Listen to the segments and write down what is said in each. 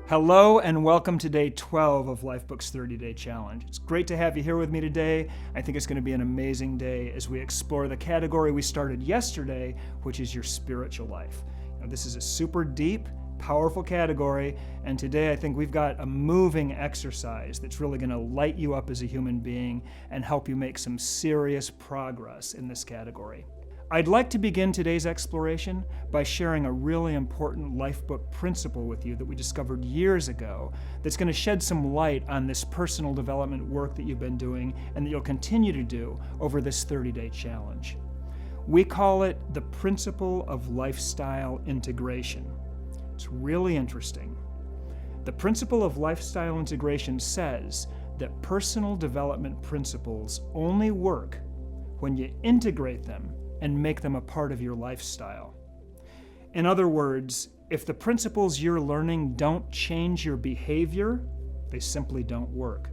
Hello and welcome to day 12 of Lifebook's 30-Day Challenge. It's great to have you here with me today. I think it's going to be an amazing day as we explore the category we started yesterday, which is your spiritual life. This is a super deep, powerful category, and today I think we've got a moving exercise that's really going to light you up as a human being and help you make some serious progress in this category. I'd like to begin today's exploration by sharing a really important Lifebook principle with you that we discovered years ago that's going to shed some light on this personal development work that you've been doing and that you'll continue to do over this 30-day challenge. We call it the principle of lifestyle integration. It's really interesting. The principle of lifestyle integration says that personal development principles only work when you integrate them and make them a part of your lifestyle. In other words, if the principles you're learning don't change your behavior, they simply don't work.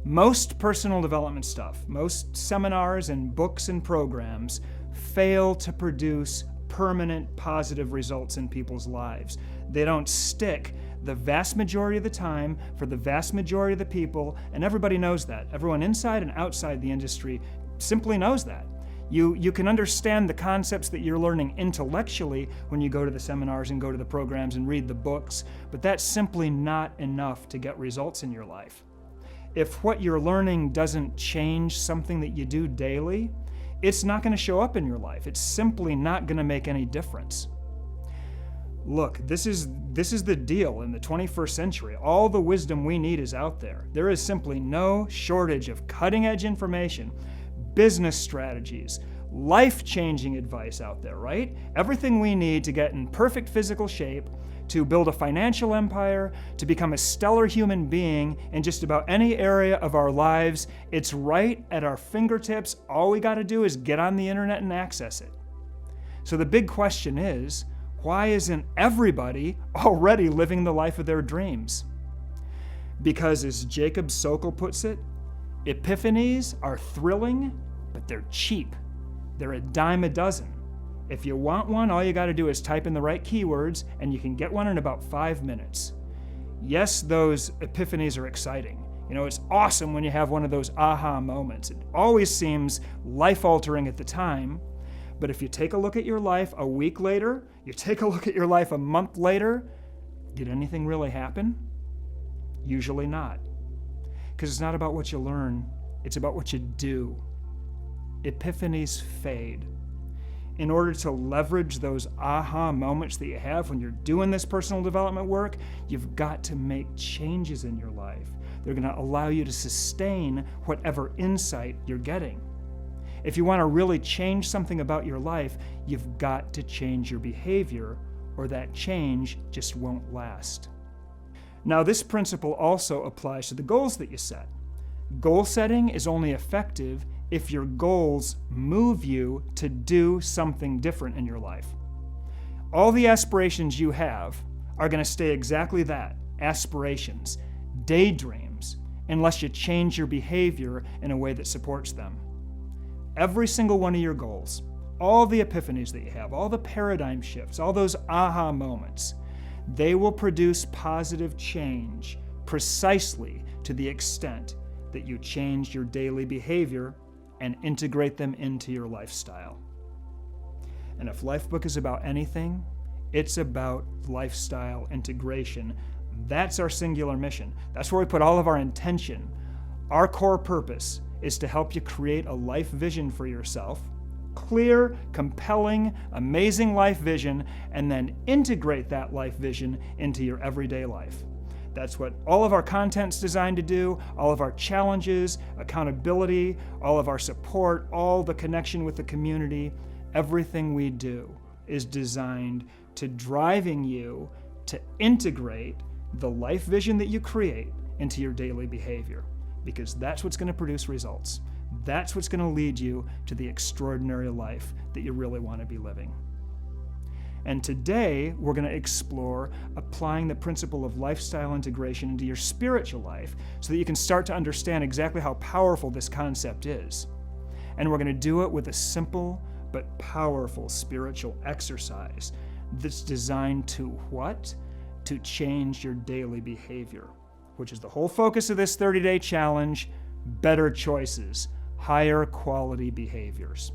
Most personal development stuff, most seminars and books and programs fail to produce permanent positive results in people's lives. They don't stick the vast majority of the time for the vast majority of the people, and everybody knows that. Everyone inside and outside the industry simply knows that. You can understand the concepts that you're learning intellectually when you go to the seminars and go to the programs and read the books, but that's simply not enough to get results in your life. If what you're learning doesn't change something that you do daily, it's not going to show up in your life. It's simply not going to make any difference. Look, this is the deal in the 21st century. All the wisdom we need is out there. There is simply no shortage of cutting-edge information, business strategies, life-changing advice out there, right? Everything we need to get in perfect physical shape, to build a financial empire, to become a stellar human being in just about any area of our lives, it's right at our fingertips. All we got to do is get on the internet and access it. So the big question is, why isn't everybody already living the life of their dreams? Because as Jacob Sokol puts it, epiphanies are thrilling, but they're cheap. They're a dime a dozen. If you want one, all you got to do is type in the right keywords, and you can get one in about 5 minutes. Yes, those epiphanies are exciting. It's awesome when you have one of those aha moments. It always seems life-altering at the time, but if you take a look at your life a week later, you take a look at your life a month later, did anything really happen? Usually not. Because it's not about what you learn, it's about what you do. Epiphanies fade. In order to leverage those aha moments that you have when you're doing this personal development work, you've got to make changes in your life. They're going to allow you to sustain whatever insight you're getting. If you want to really change something about your life, you've got to change your behavior, or that change just won't last. Now, this principle also applies to the goals that you set. Goal setting is only effective if your goals move you to do something different in your life. All the aspirations you have are going to stay exactly that, aspirations, daydreams, unless you change your behavior in a way that supports them. Every single one of your goals, all the epiphanies that you have, all the paradigm shifts, all those aha moments, they will produce positive change precisely to the extent that you change your daily behavior and integrate them into your lifestyle. And if Lifebook is about anything, it's about lifestyle integration. That's our singular mission. That's where we put all of our intention. Our core purpose is to help you create a life vision for yourself, clear, compelling, amazing life vision, and then integrate that life vision into your everyday life. That's what all of our content's designed to do, all of our challenges, accountability, all of our support, all the connection with the community. Everything we do is designed to driving you to integrate the life vision that you create into your daily behavior, because that's what's going to produce results. That's what's going to lead you to the extraordinary life that you really want to be living. And today, we're going to explore applying the principle of lifestyle integration into your spiritual life so that you can start to understand exactly how powerful this concept is. And we're going to do it with a simple but powerful spiritual exercise that's designed to what? to change your daily behavior, which is the whole focus of this 30-day challenge: better choices, higher quality behaviors.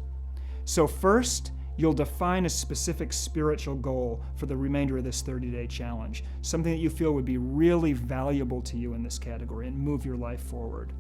So first, you'll define a specific spiritual goal for the remainder of this 30-day challenge, something that you feel would be really valuable to you in this category and move your life forward.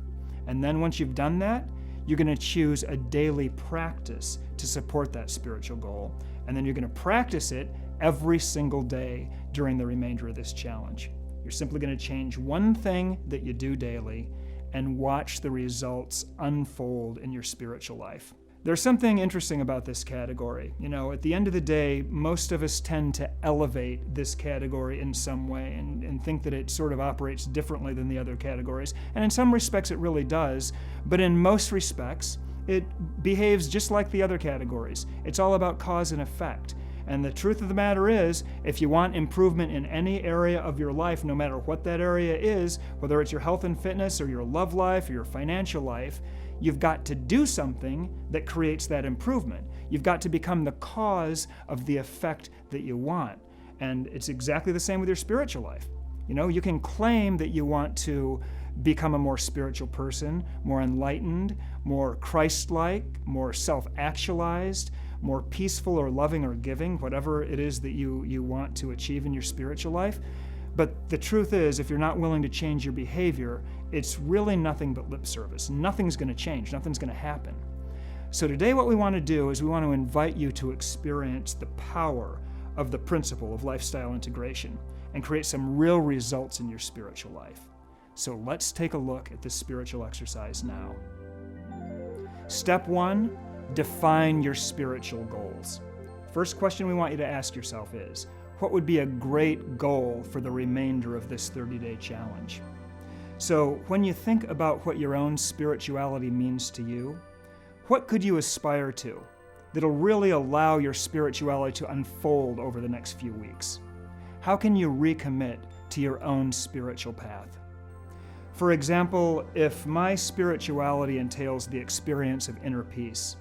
And then once you've done that, you're going to choose a daily practice to support that spiritual goal. And then you're going to practice it every single day during the remainder of this challenge. You're simply going to change one thing that you do daily and watch the results unfold in your spiritual life. There's something interesting about this category. At the end of the day, most of us tend to elevate this category in some way and think that it sort of operates differently than the other categories. And in some respects, it really does. But in most respects, it behaves just like the other categories. It's all about cause and effect. And the truth of the matter is, if you want improvement in any area of your life, no matter what that area is, whether it's your health and fitness or your love life or your financial life, you've got to do something that creates that improvement. You've got to become the cause of the effect that you want. And it's exactly the same with your spiritual life. You can claim that you want to become a more spiritual person, more enlightened, more Christ-like, more self-actualized, more peaceful or loving or giving, whatever it is that you want to achieve in your spiritual life. But the truth is, if you're not willing to change your behavior, it's really nothing but lip service. Nothing's going to change. Nothing's going to happen. So today what we want to do is we want to invite you to experience the power of the principle of lifestyle integration and create some real results in your spiritual life. So let's take a look at this spiritual exercise now. Step 1, define your spiritual goals. First question we want you to ask yourself is, what would be a great goal for the remainder of this 30-day challenge? So when you think about what your own spirituality means to you, what could you aspire to that'll really allow your spirituality to unfold over the next few weeks? How can you recommit to your own spiritual path? For example, if my spirituality entails the experience of inner peace,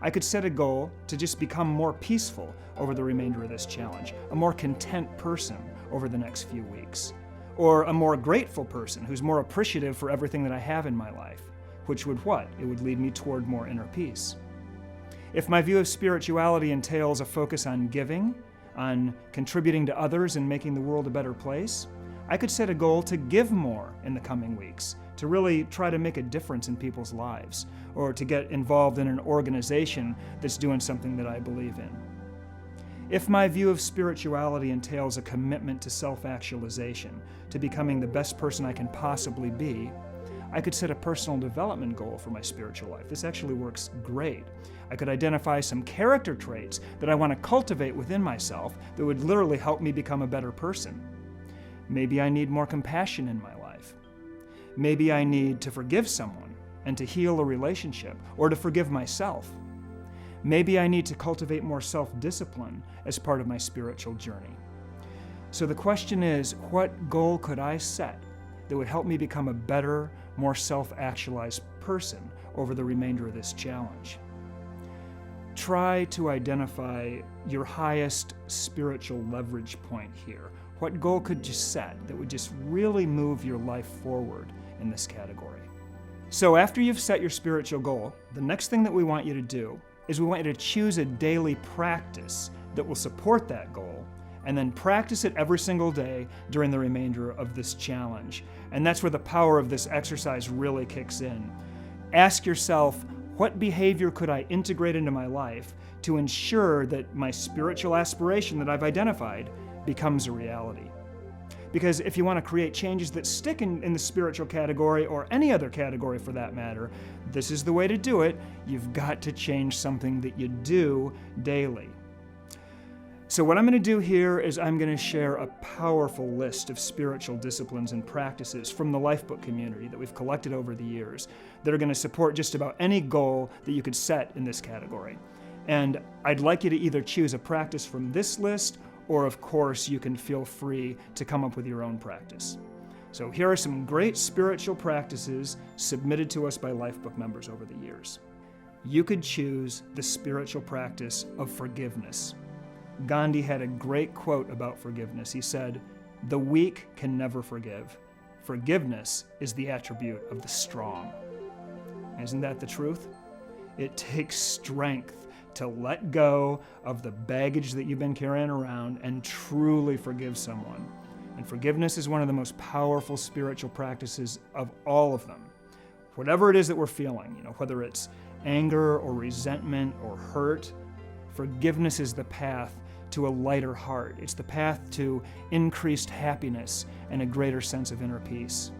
I could set a goal to just become more peaceful over the remainder of this challenge, a more content person over the next few weeks, or a more grateful person who's more appreciative for everything that I have in my life, which would what? It would lead me toward more inner peace. If my view of spirituality entails a focus on giving, on contributing to others and making the world a better place, I could set a goal to give more in the coming weeks, to really try to make a difference in people's lives, or to get involved in an organization that's doing something that I believe in. If my view of spirituality entails a commitment to self-actualization, to becoming the best person I can possibly be, I could set a personal development goal for my spiritual life. This actually works great. I could identify some character traits that I want to cultivate within myself that would literally help me become a better person. Maybe I need more compassion in my life. Maybe I need to forgive someone and to heal a relationship, or to forgive myself. Maybe I need to cultivate more self-discipline as part of my spiritual journey. So the question is, what goal could I set that would help me become a better, more self-actualized person over the remainder of this challenge? Try to identify your highest spiritual leverage point here. What goal could you set that would just really move your life forward in this category? So after you've set your spiritual goal, the next thing that we want you to do is we want you to choose a daily practice that will support that goal, and then practice it every single day during the remainder of this challenge. And that's where the power of this exercise really kicks in. Ask yourself, what behavior could I integrate into my life to ensure that my spiritual aspiration that I've identified becomes a reality? Because if you want to create changes that stick in the spiritual category, or any other category for that matter, this is the way to do it. You've got to change something that you do daily. So what I'm going to do here is I'm going to share a powerful list of spiritual disciplines and practices from the Lifebook community that we've collected over the years that are going to support just about any goal that you could set in this category. And I'd like you to either choose a practice from this list, or of course you can feel free to come up with your own practice. So here are some great spiritual practices submitted to us by Lifebook members over the years. You could choose the spiritual practice of forgiveness. Gandhi had a great quote about forgiveness. He said, The weak can never forgive. Forgiveness is the attribute of the strong. Isn't that the truth? It takes strength to let go of the baggage that you've been carrying around and truly forgive someone. And forgiveness is one of the most powerful spiritual practices of all of them. Whatever it is that we're feeling, whether it's anger or resentment or hurt, forgiveness is the path to a lighter heart. It's the path to increased happiness and a greater sense of inner peace.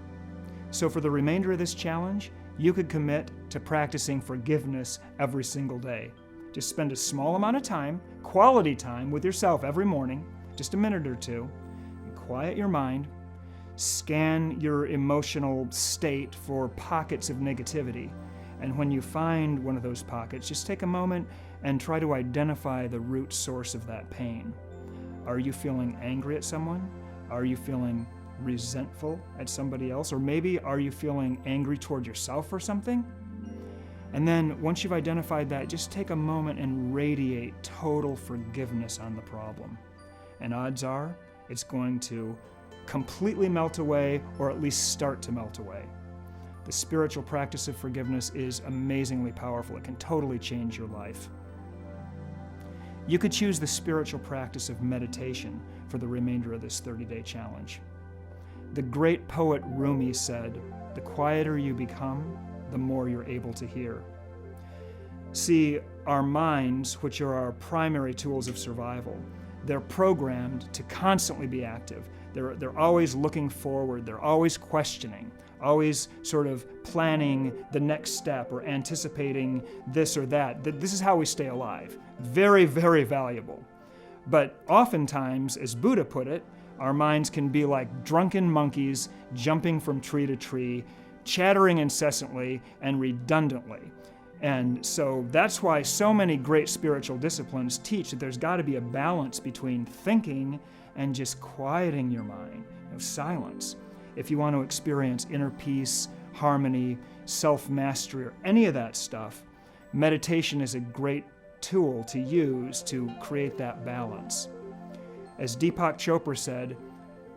So for the remainder of this challenge, you could commit to practicing forgiveness every single day. Just spend a small amount of time, quality time with yourself every morning, just a minute or two, and quiet your mind, scan your emotional state for pockets of negativity. And when you find one of those pockets, just take a moment and try to identify the root source of that pain. Are you feeling angry at someone? Are you feeling resentful at somebody else? Or maybe are you feeling angry toward yourself for something? And then once you've identified that, just take a moment and radiate total forgiveness on the problem. And odds are it's going to completely melt away, or at least start to melt away. The spiritual practice of forgiveness is amazingly powerful. It can totally change your life. You could choose the spiritual practice of meditation for the remainder of this 30-day challenge. The great poet Rumi said, "The quieter you become, the more you're able to hear." See, our minds, which are our primary tools of survival, they're programmed to constantly be active. They're always looking forward. They're always questioning, always sort of planning the next step or anticipating this or that. This is how we stay alive. Very, very valuable. But oftentimes, as Buddha put it, our minds can be like drunken monkeys jumping from tree to tree, chattering incessantly and redundantly. And so that's why so many great spiritual disciplines teach that there's got to be a balance between thinking and just quieting your mind, silence. If you want to experience inner peace, harmony, self-mastery, or any of that stuff, meditation is a great tool to use to create that balance. As Deepak Chopra said,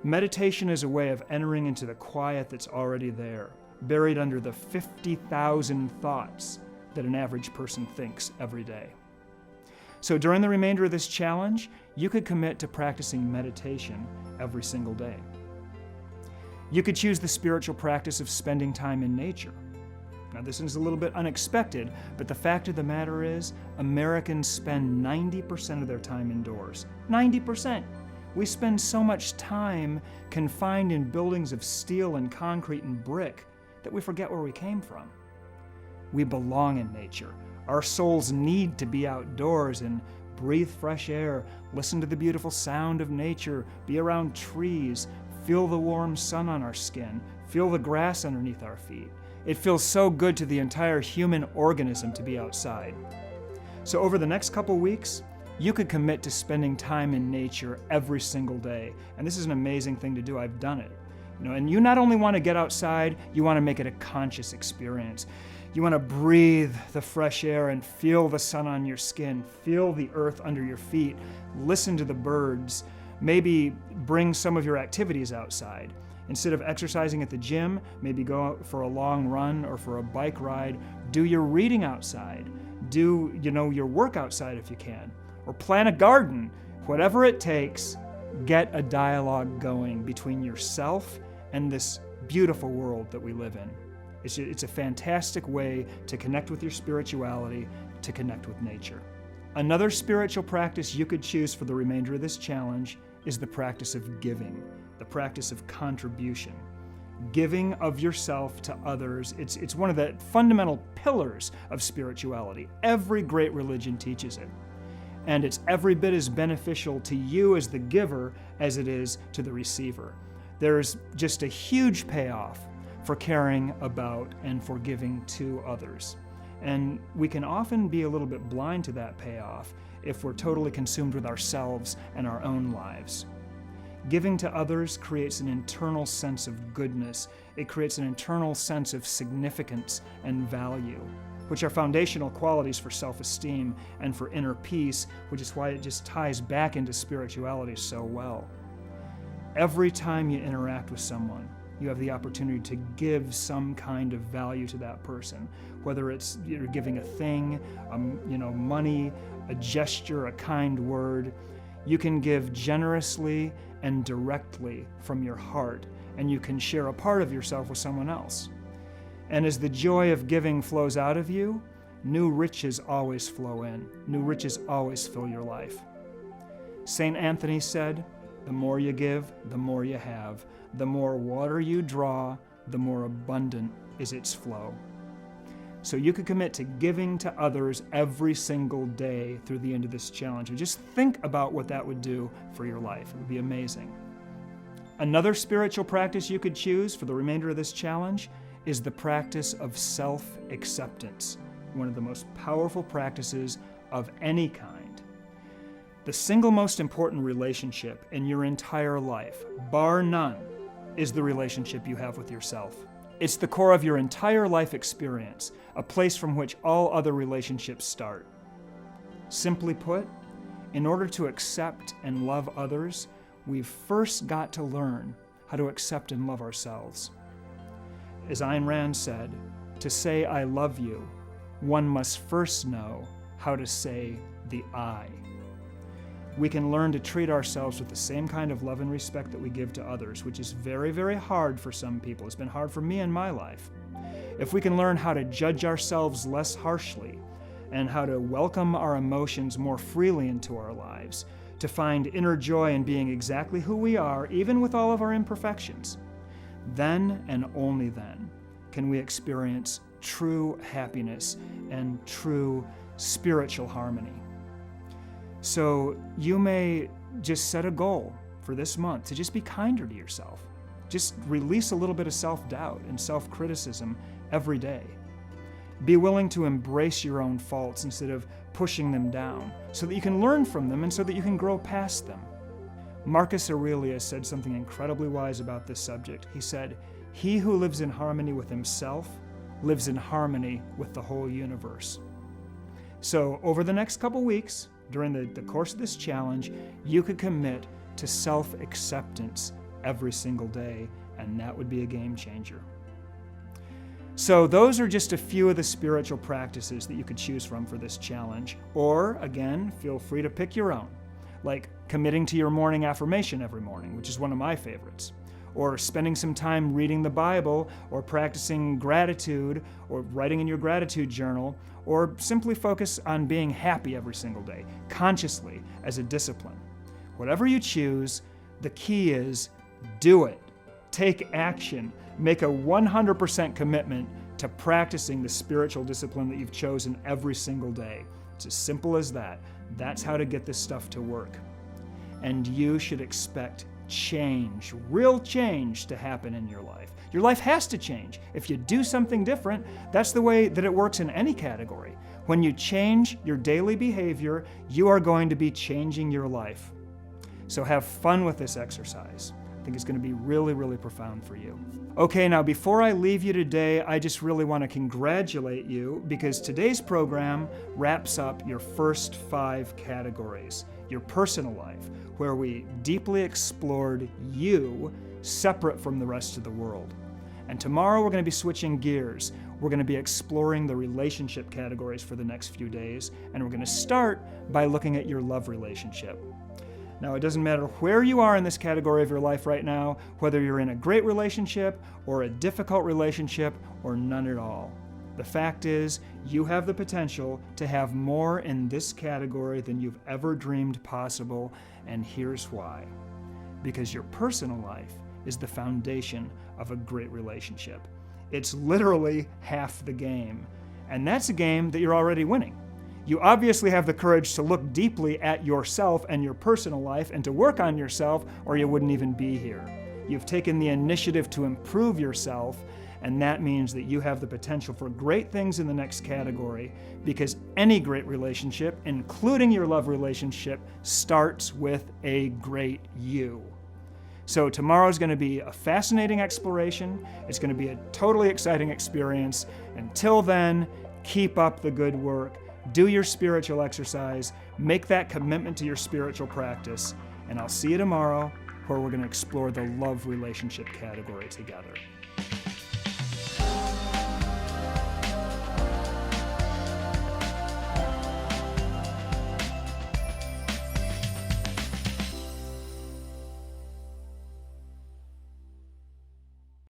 meditation is a way of entering into the quiet that's already there, buried under the 50,000 thoughts that an average person thinks every day. So during the remainder of this challenge, you could commit to practicing meditation every single day. You could choose the spiritual practice of spending time in nature. Now, this is a little bit unexpected, but the fact of the matter is, Americans spend 90% of their time indoors. 90%! We spend so much time confined in buildings of steel and concrete and brick that we forget where we came from. We belong in nature. Our souls need to be outdoors and breathe fresh air, listen to the beautiful sound of nature, be around trees, feel the warm sun on our skin, feel the grass underneath our feet. It feels so good to the entire human organism to be outside. So over the next couple weeks, you could commit to spending time in nature every single day. And this is an amazing thing to do. I've done it. And you not only want to get outside, you want to make it a conscious experience. You want to breathe the fresh air and feel the sun on your skin, feel the earth under your feet, listen to the birds, maybe bring some of your activities outside. Instead of exercising at the gym, maybe go out for a long run or for a bike ride. Do your reading outside. Do, your work outside if you can. Or plant a garden. Whatever it takes, get a dialogue going between yourself and this beautiful world that we live in. It's a fantastic way to connect with your spirituality, to connect with nature. Another spiritual practice you could choose for the remainder of this challenge is the practice of giving, the practice of contribution. Giving of yourself to others, it's one of the fundamental pillars of spirituality. Every great religion teaches it. And it's every bit as beneficial to you as the giver as it is to the receiver. There's just a huge payoff for caring about and for giving to others. And we can often be a little bit blind to that payoff if we're totally consumed with ourselves and our own lives. Giving to others creates an internal sense of goodness. It creates an internal sense of significance and value, which are foundational qualities for self-esteem and for inner peace, which is why it just ties back into spirituality so well. every time you interact with someone, you have the opportunity to give some kind of value to that person, whether it's you're giving a thing, money, a gesture, a kind word. You can give generously and directly from your heart, and you can share a part of yourself with someone else. And as the joy of giving flows out of you, new riches always flow in. New riches always fill your life. St. Anthony said, "The more you give, the more you have. The more water you draw, the more abundant is its flow." So you could commit to giving to others every single day through the end of this challenge. And just think about what that would do for your life. It would be amazing. Another spiritual practice you could choose for the remainder of this challenge is the practice of self-acceptance, one of the most powerful practices of any kind. The single most important relationship in your entire life, bar none, is the relationship you have with yourself. It's the core of your entire life experience, a place from which all other relationships start. Simply put, in order to accept and love others, we've first got to learn how to accept and love ourselves. As Ayn Rand said, to say I love you, one must first know how to say the I. We can learn to treat ourselves with the same kind of love and respect that we give to others, which is very, very hard for some people. It's been hard for me in my life. If we can learn how to judge ourselves less harshly and how to welcome our emotions more freely into our lives, to find inner joy in being exactly who we are, even with all of our imperfections, then and only then can we experience true happiness and true spiritual harmony. So you may just set a goal for this month to just be kinder to yourself. Just release a little bit of self-doubt and self-criticism every day. Be willing to embrace your own faults instead of pushing them down so that you can learn from them and so that you can grow past them. Marcus Aurelius said something incredibly wise about this subject. He said, "He who lives in harmony with himself lives in harmony with the whole universe." So over the next couple weeks, during the course of this challenge, you could commit to self-acceptance every single day, and that would be a game changer. So those are just a few of the spiritual practices that you could choose from for this challenge. Or, again, feel free to pick your own, like committing to your morning affirmation every morning, which is one of my favorites, or spending some time reading the Bible, or practicing gratitude, or writing in your gratitude journal, or simply focus on being happy every single day, consciously, as a discipline. Whatever you choose, the key is do it. Take action. Make a 100% commitment to practicing the spiritual discipline that you've chosen every single day. It's as simple as that. That's how to get this stuff to work. And you should expect change, real change, to happen in your life. Your life has to change. If you do something different, that's the way that it works in any category. When you change your daily behavior, you are going to be changing your life. So have fun with this exercise. I think it's going to be really, really profound for you. Okay, now before I leave you today, I just really want to congratulate you because today's program wraps up your first 5 categories. Your personal life, where we deeply explored you separate from the rest of the world. And tomorrow we're going to be switching gears. We're going to be exploring the relationship categories for the next few days, and we're going to start by looking at your love relationship. Now, it doesn't matter where you are in this category of your life right now, whether you're in a great relationship or a difficult relationship or none at all. The fact is, you have the potential to have more in this category than you've ever dreamed possible, and here's why. Because your personal life is the foundation of a great relationship. It's literally half the game, and that's a game that you're already winning. You obviously have the courage to look deeply at yourself and your personal life and to work on yourself, or you wouldn't even be here. You've taken the initiative to improve yourself, and that means that you have the potential for great things in the next category, because any great relationship, including your love relationship, starts with a great you. So tomorrow's going to be a fascinating exploration. It's going to be a totally exciting experience. Until then, keep up the good work. Do your spiritual exercise. Make that commitment to your spiritual practice. And I'll see you tomorrow where we're going to explore the love relationship category together.